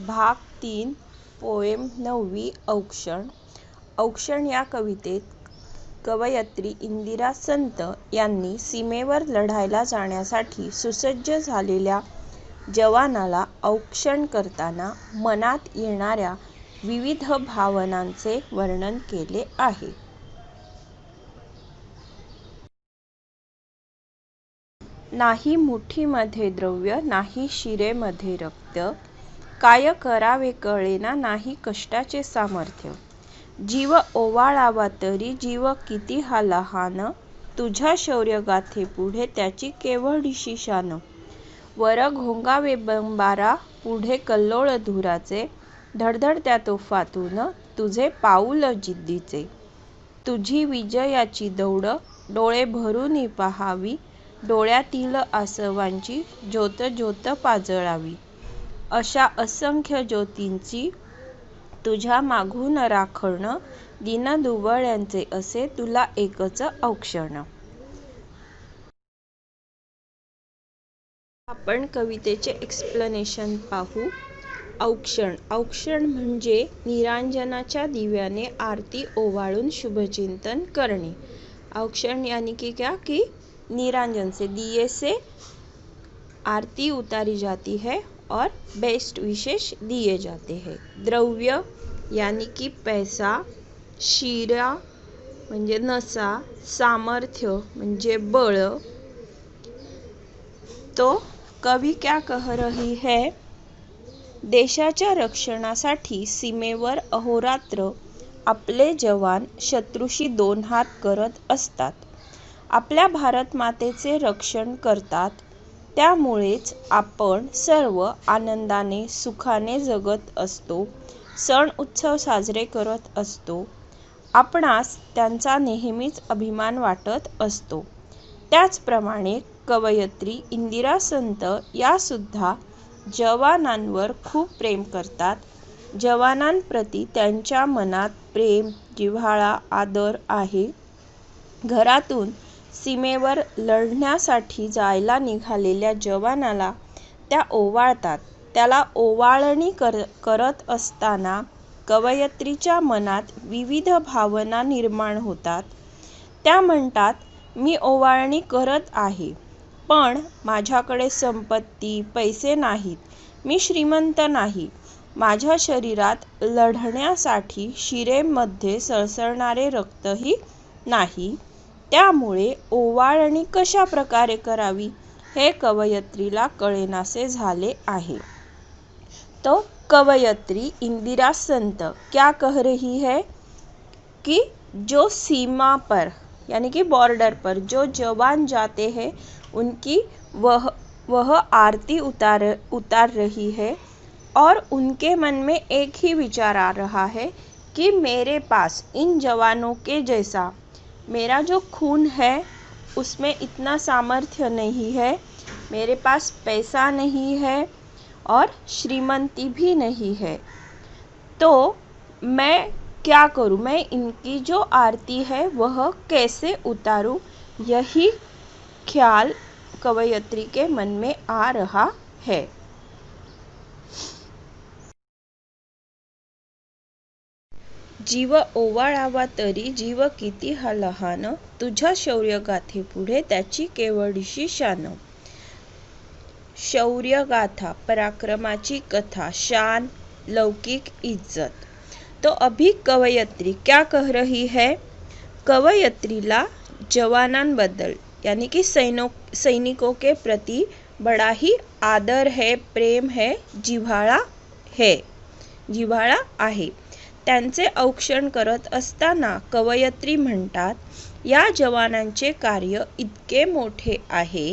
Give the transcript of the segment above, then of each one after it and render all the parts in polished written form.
भाग 3 पोएम 9वी औक्षण. औक्षण या कवितेत कवयित्री इंदिरा संत यांनी सीमेवर लढायला जाण्यासाठी सुसज्ज झालेल्या जवानाला औक्षण करताना मनात येणाऱ्या विविध भावनांचे वर्णन केले आहे. नाही मुठीमध्ये द्रव्य, नाही शिरेमध्ये रक्त, काय करावे कळेना नाही कष्टाचे सामर्थ्य. जीव ओवाळावा तरी जीव किती हा लहान, तुझ्या शौर्यगाथेपुढे त्याची केवढीशी शान. वर घोंगावे बंबारा पुढे कल्लोळ धुराचे, धडधडत्या तोफातून तुझे पाऊल जिद्दीचे. तुझी विजयाची दौड डोळे भरून पहावी, डोळ्यातील आसवांची ज्योत ज्योत पाजळावी. अशा असंख्य ज्योतींची तुझ्या मागून राखण, दीनदुबळ्यांचे असे तुला एकच औक्षण. आपण कवितेचे एक्सप्लेनेशन पाहू. औक्षण. औक्षण म्हणजे निरांजनाच्या दिव्याने आरती ओवाळून शुभचिंतन करणे. औक्षण यानी कि क्या कि निरांजन से दिए से आरती उतारी जाती है और बेस्ट विशेष दिए जाते हैं. द्रव्य यानी कि पैसा, शिरा म्हणजे नसा, सामर्थ्य म्हणजे बळ. तो कवि क्या कह रही है? देशाच्या रक्षणासाठी सीमेवर अहोरात्र आपले जवान शत्रूशी दोन हात करत असतात. आपल्या भारत मातेचे रक्षण करतात. त्यामुळेच आपण सर्व आनंदाने सुखाने जगत असतो. सण उत्सव साजरे करत असतो. आपणास त्यांचा नेहमीच अभिमान वाटत असतो. त्याचप्रमाणे कवयित्री इंदिरा संत या सुद्धा जवानांवर खूप प्रेम करतात. जवानांप्रती त्यांच्या मनात प्रेम, जिव्हाळा, आदर आहे. घरातून सीमेवर लढण्यासाठी जायला निघालेल्या जवानाला त्या ओवाळतात. त्याला ओवाळणी करत असताना कवयित्रीच्या मनात विविध भावना निर्माण होतात. त्या म्हणतात, मी ओवाळणी करत आहे, पण माझ्याकडे संपत्ती, पैसे नाहीत. मी श्रीमंत नाही. माझ्या शरीरात लढण्यासाठी शिरेमध्ये सळसळणारे रक्तही नाही. त्यामुळे ओवाळणी कशा प्रकारे करावी हे कवयित्रीला कळेनासे झाले आहे. तो कवयित्री इंदिरा संत क्या कह रही है कि जो सीमा पर यानी कि बॉर्डर पर जो जवान जाते हैं उनकी वह आरती उतार रही है और उनके मन में एक ही विचार आ रहा है कि मेरे पास इन जवानों के जैसा मेरा जो खून है उसमें इतना सामर्थ्य नहीं है, मेरे पास पैसा नहीं है और श्रीमंती भी नहीं है, तो मैं क्या करूं, मैं इनकी जो आरती है वह कैसे उतारूं, यही ख्याल कवयित्री के मन में आ रहा है. जीव ओवाळावा तरी जीव किती हा लहान, तुझ्या शौर्यगाथेपुढे त्याची केवढीशी शान. शौर्यगाथा, पराक्रमाची कथा, शान, लौकिक इज्जत. तो अभी कवयित्री क्या कह रही है? कवयित्रीला जवानांबद्दल यानी कि सैनिकों के प्रति बड़ा ही आदर है, प्रेम है, जिव्हाळा आहे. त्यांचे औक्षण करत असताना कवयित्री म्हणतात, या जवानांचे कार्य इतके मोठे आहे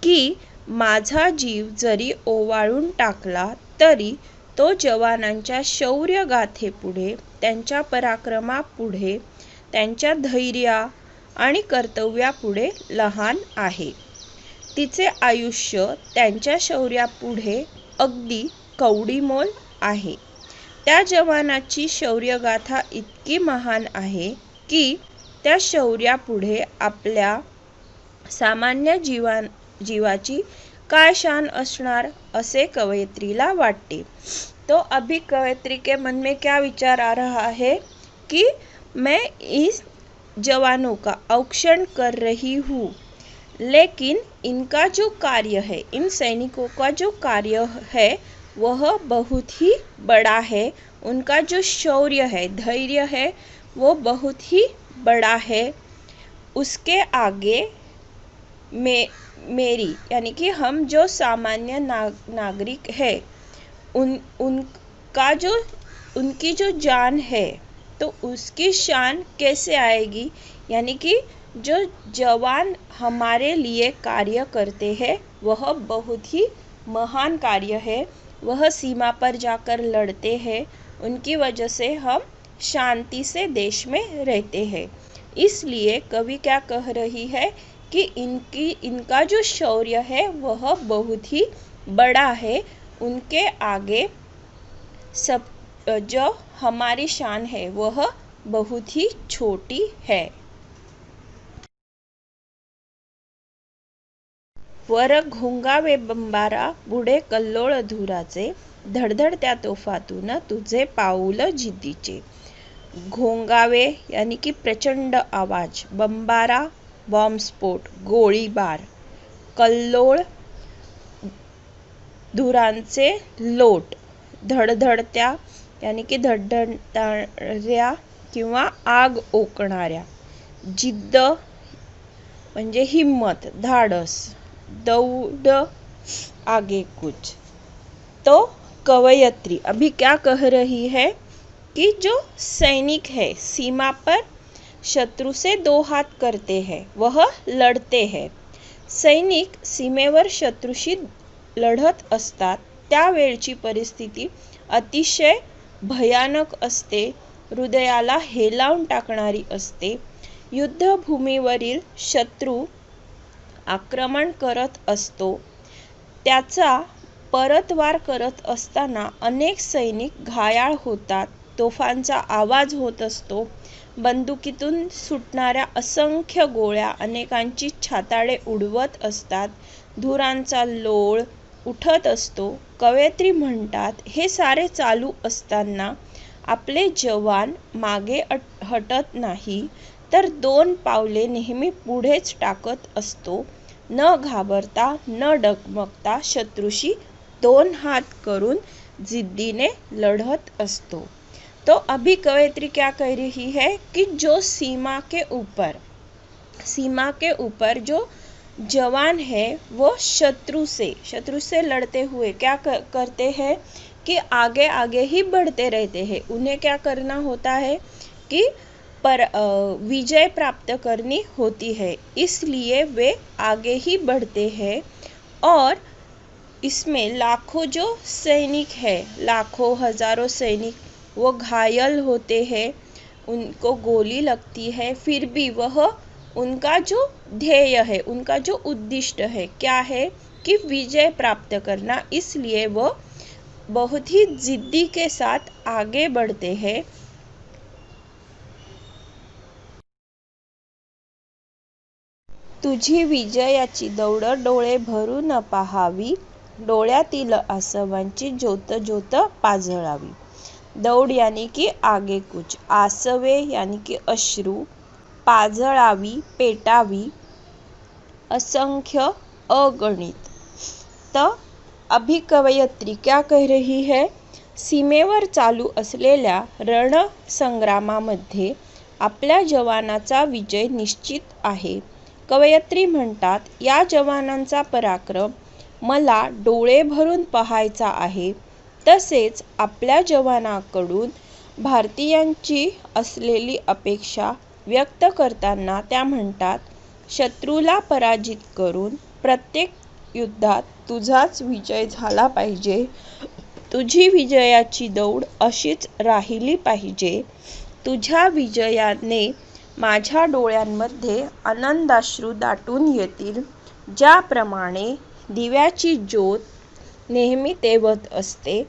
की माझा जीव जरी ओवाळून टाकला तरी तो जवानांच्या शौर्यगाथेपुढे, त्यांच्या पराक्रमापुढे, त्यांच्या धैर्य आणि कर्तव्यापुढे लहान आहे. तिचे आयुष्य त्यांच्या शौर्यापुढे अगदी कवडीमोल आहे. त्या जवानाची शौर्यगाथा इतकी महान आहे की त्या शौर्यापुढे आपल्या सामान्य जीवाची काय शान असणार असे कवयित्रीला वाटते। तो अभी कवयित्री के मन में क्या विचार आ रहा है कि मैं इस जवानों का औक्षण कर रही हूँ, लेकिन इनका जो कार्य है, इन सैनिकों का जो कार्य है वह बहुत ही बड़ा है। उनका जो शौर्य है, धैर्य है, वो बहुत ही बड़ा है। उसके आगे मेरी यानी कि हम जो सामान्य नागरिक है उनका जो उनकी जो जान है तो उसकी शान कैसे आएगी, यानी कि जो जवान हमारे लिए कार्य करते हैं वह बहुत ही महान कार्य है। वह सीमा पर जाकर लड़ते हैं, उनकी वजह से हम शांति से देश में रहते हैं। इसलिए कवि क्या कह रही है कि इनका जो शौर्य है वह बहुत ही बड़ा है। उनके आगे सब जो हमारी शान है वह बहुत ही छोटी है। वर घोंगावे बंबारा पुढे कल्लोळ धुराचे, धडधडत्या तोफातून तुझे पाऊल जिद्दीचे। घोंगावे यानी कि प्रचंड आवाज, बंबारा बॉम्बस्फोट, गोळीबार, कल्लोळ धुरांचे लोट, धडधडत्या यानी की धडधडणाऱ्या किंवा आग ओकणाऱ्या, जिद्द म्हणजे हिम्मत, धाडस, दौड़ आगेकूच। तो कवयित्री अभी क्या कह रही है कि जो सैनिक है सीमा पर शत्रु से दो हात करते हैं, वह लढते हैं। सैनिक सीमेवर शत्रूशी लढत असतात त्यावेळची परिस्थिती अतिशय भयानक असते, हृदयाला हेलावून टाकणारी असते। युद्धभूमीवरील शत्रू आक्रमण करत असतो, त्याचा परतवार करत असताना अनेक सैनिक घायाळ होतात, तोफांचा आवाज होत असतो, बंदुकीतून सुटणाऱ्या असंख्य गोळ्या अनेकांची छाताडे उडवत असतात, धुरांचा लोळ उठत असतो। कवयित्री म्हणतात हे सारे चालू असताना आपले जवान मागे हटत नाही, तर 2 पावले नेहमी पुढेच टाकत असतो, न घाबरता न डगमगता शत्रूशी 2 हात करून जिद्दीने लढत असतो। तो अभी कवयित्री क्या कह रही है कि जो सीमा के ऊपर जो जवान है वो शत्रु से लड़ते हुए क्या करते हैं कि आगे आगे ही बढ़ते रहते हैं। उन्हें क्या करना होता है कि विजय प्राप्त करनी होती है, इसलिए वे आगे ही बढ़ते हैं। और इसमें लाखों जो सैनिक है, लाखों हजारों सैनिक वो घायल होते हैं, उनको गोली लगती है, फिर भी वह उनका जो ध्येय है, उनका जो उद्दिष्ट है क्या है कि विजय प्राप्त करना, इसलिए वो बहुत ही जिद्दी के साथ आगे बढ़ते हैं। तुझी विजयाची दौड डोळे भरून पाहावी, डोळ्यातील आसवांची ज्योत ज्योत पाजळावी। दौड यानी कि आगेकूच, आसवे यानी कि अश्रु, पाजळावी पेटावी, असंख्य अगणित। तो अभी कवयित्री क्या कह रही है, सीमेवर चालू असलेल्या रणसंग्रामामध्ये आपल्या जवानाचा विजय निश्चित आहे। कवयित्री म्हणतात या जवानांचा पराक्रम मला डोळे भरून पाहायचा आहे। तसेच आपल्या जवानाकडून भारतीयांची असलेली अपेक्षा व्यक्त करताना त्या म्हणतात, शत्रूला पराजित करून प्रत्येक युद्धात तुझाच विजय झाला पाहिजे, तुझी विजयाची दौड अशीच राहिली पाहिजे। तुझ्या विजयाने माझ्या डोळ्यांमध्ये आनंदाश्रू दाटून येतील, ज्याप्रमाणे दिव्याची ज्योत नेहमी तेवत असते,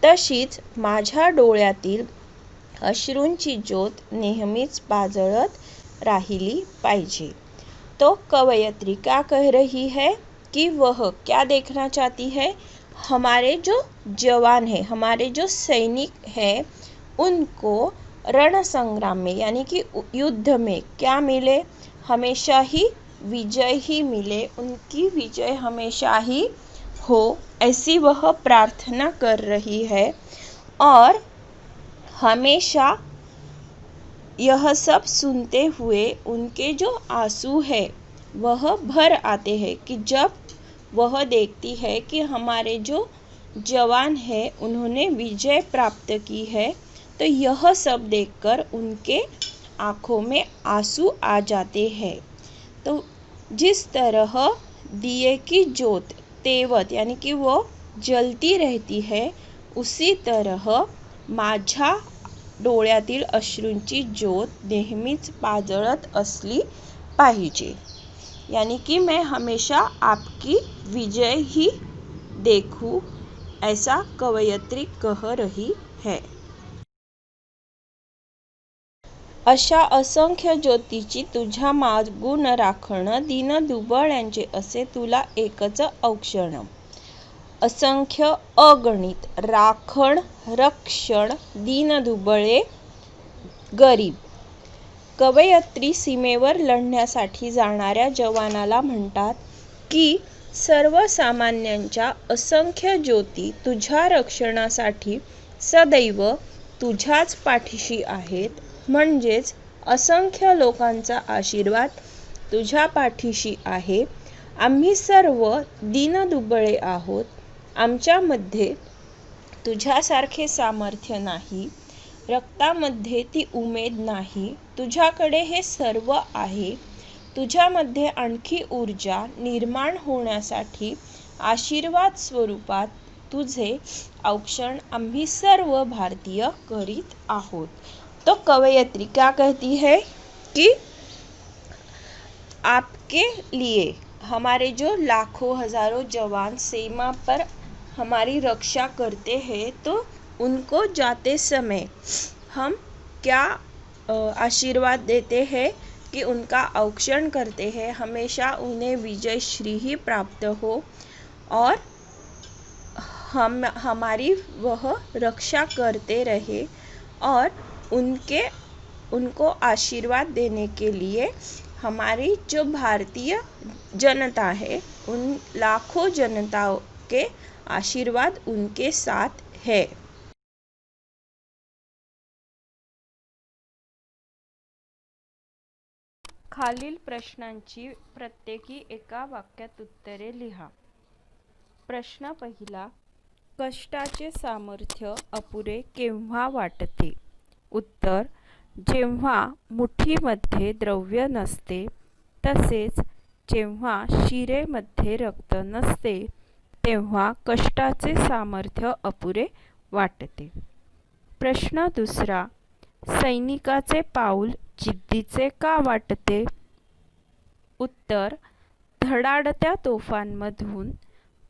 तशीच माझ्या डोळ्यातील अश्रूंची ज्योत नेहमीच पाजळत राहिली पाहिजे। तो कवयित्री क्या कह रही है कि वह क्या देखना चाहती है, हमारे जो जवान हैं, हमारे जो सैनिक हैं, उनको रण संग्राम में यानी कि युद्ध में क्या मिले, हमेशा ही विजय ही मिले, उनकी विजय हमेशा ही हो, ऐसी वह प्रार्थना कर रही है। और हमेशा यह सब सुनते हुए उनके जो आंसू है वह भर आते हैं कि जब वह देखती है कि हमारे जो जवान हैं उन्होंने विजय प्राप्त की है, तो यह सब देखकर उनके आँखों में आंसू आ जाते हैं। तो जिस तरह दिए की ज्योत तेवत यानी कि वो जलती रहती है, उसी तरह माझ्या डोळ्यातील अश्रूंची ज्योत नेहमीच पाजळत असली पाहिजे, यानी कि मैं हमेशा आपकी विजय ही देखूं, ऐसा कवयित्री कह रही है। अशा असंख्य ज्योतीची तुझ्या मागून राखण, दीन दुबळ्यांचे असे तुला एकच औक्षण। असंख्य अगणित राखण रक्षण दीन दुबळे गरीब। कवयित्री सीमेवर लढण्यासाठी जाणाऱ्या जवानाला म्हणतात की सर्वसामान्यांच्या असंख्य ज्योती तुझ्या रक्षणासाठी सदैव तुझ्याच पाठीशी आहेत, म्हणजेच असंख्य लोकांचा आशीर्वाद तुझ्या पाठीशी आहे। आम्ही सर्व दीनदुबळे आहोत, आमच्यामध्ये तुझ्यासारखे सामर्थ्य नाही, रक्तामध्ये ती उमेद नाही, तुझ्याकडे हे सर्व आहे। तुझ्यामध्ये आणखी ऊर्जा निर्माण होण्यासाठी आशीर्वाद स्वरूपात तुझे औक्षण आम्ही सर्व भारतीय करीत आहोत। तो कवयित्री क्या कहती है कि आपके लिए हमारे जो लाखों हजारों जवान सीमा पर हमारी रक्षा करते हैं, तो उनको जाते समय हम क्या आशीर्वाद देते हैं कि उनका औक्षण करते हैं, हमेशा उन्हें विजय श्री ही प्राप्त हो और हमारी वह रक्षा करते रहे। और उनको आशीर्वाद देने के लिए हमारी जो भारतीय जनता है, उन लाखों जनताओं के आशीर्वाद उनके साथ है। खालील प्रश्नांची प्रत्येकी एका वाक्यात उत्तरे लिहा। प्रश्न पहिला, कष्टाचे सामर्थ्य अपुरे केव्हा वाटते? उत्तर, जेव्हा मुठीमध्ये द्रव्य नसते, तसेच जेव्हा शिरेमध्ये रक्त नसते, तेव्हा कष्टाचे सामर्थ्य अपुरे वाटते। प्रश्न दुसरा, सैनिकाचे पाऊल जिद्दीचे का वाटते? उत्तर, धडाडत्या तोफांमधून,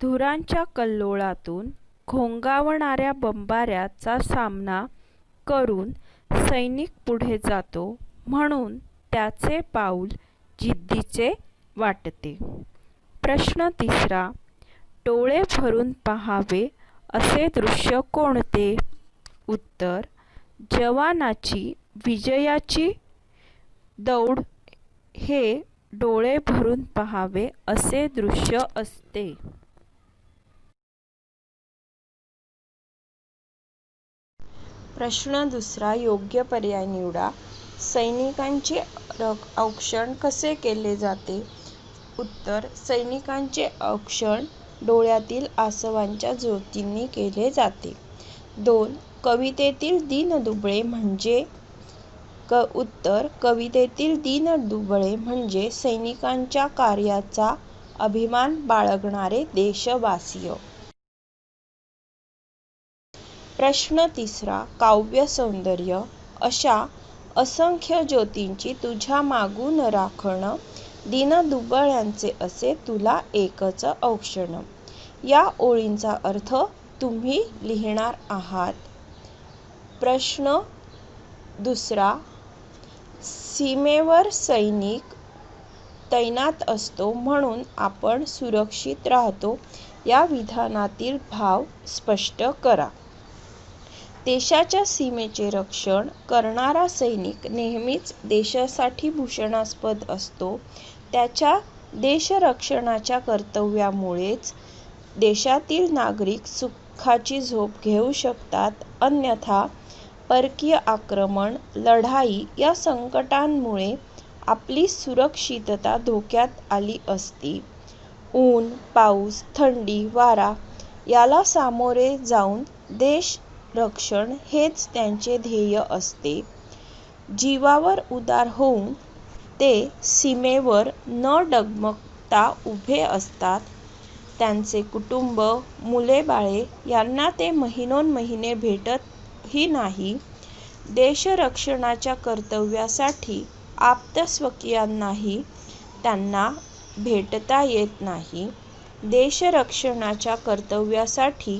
धुरांच्या कल्लोळातून घोंगावणाऱ्या बंबाऱ्याचा सामना करून सैनिक पुढे जातो, म्हणून त्याचे पाऊल जिद्दीचे वाटते। प्रश्न तिसरा, डोळे भरून पहावे असे दृश्य कोणते? उत्तर, जवानाची विजयाची दौड हे डोळे भरून पहावे असे दृश्य असते। प्रश्न दुसरा, योग्य पर्याय निवडा। सैनिकांचे औक्षण कसे केले जाते? उत्तर, सैनिकांचे औक्षण डोळ्यातील आसवांच्या ज्योतींनी केले जाते। 2. कवितेतील दीनदुबळे म्हणजे? उत्तर, कवितेतील दीनदुबळे म्हणजे सैनिकांच्या कार्याचा अभिमान बाळगणारे देशवासीय। प्रश्न तिसरा, काव्य सौंदर्य, अशा असंख्य ज्योतींची तुझ्या मागून राखण, दीनदुबळ्यांचे असे तुला एकच औक्षण। या ओळींचा अर्थ तुम्ही लिहिणार आहात। प्रश्न दुसरा, सीमेवर सैनिक तैनात असतो म्हणून आपण सुरक्षित राहतो या विधानातील भाव स्पष्ट करा. देशाच्या सीमेचे रक्षण करणारा सैनिक नेहमीच देशासाठी भूषणास्पद असतो. त्याच्या देशरक्षणाच्या कर्तव्यामुळेच देशातील नागरिक सुखाची झोप घेऊ शकतात. अन्यथा परकीय आक्रमण, लढाई या संकटांमुळे आपली सुरक्षितता धोक्यात आली असती. ऊन, पाऊस, थंडी, वारा याला सामोरे जाऊन देश रक्षण हेच त्यांचे ध्येय असते. जीवावर उदार होऊन ते सीमेवर न डगमगता उभे असतात. त्यांचे कुटुंब, मुले-बाळे यांना ते महिनोन्महिने भेटतही नाही. देशरक्षणाच्या कर्तव्यासाठी आप्तस्वकीयांनाही त्यांना भेटता येत नाही. देशरक्षणाच्या कर्तव्यासाठी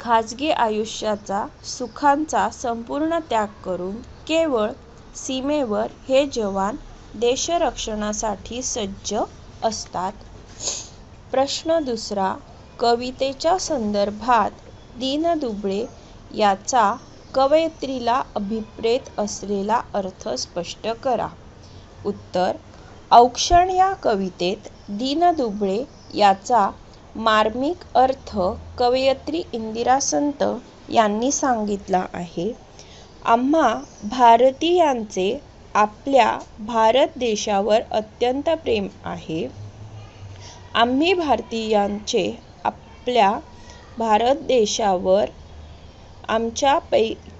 खाजगी आयुष्याचा, सुखांचा संपूर्ण त्याग करून केवळ सीमेवर हे जवान देशरक्षणासाठी सज्ज असतात. प्रश्न दुसरा. कवितेच्या संदर्भात दीनदुबळे याचा कवयित्रीला अभिप्रेत असलेला अर्थ स्पष्ट करा. उत्तर. औक्षण या कवितेत दीनदुबळे याचा मार्मिक अर्थ कवयित्री इंदिरा संत यांनी सांगितला आहे. आम्हा भारतीयांचे आपल्या भारत देशावर अत्यंत प्रेम आहे. आम्ही भारतीयांचे आपल्या भारत देशावर आमच्यापैकी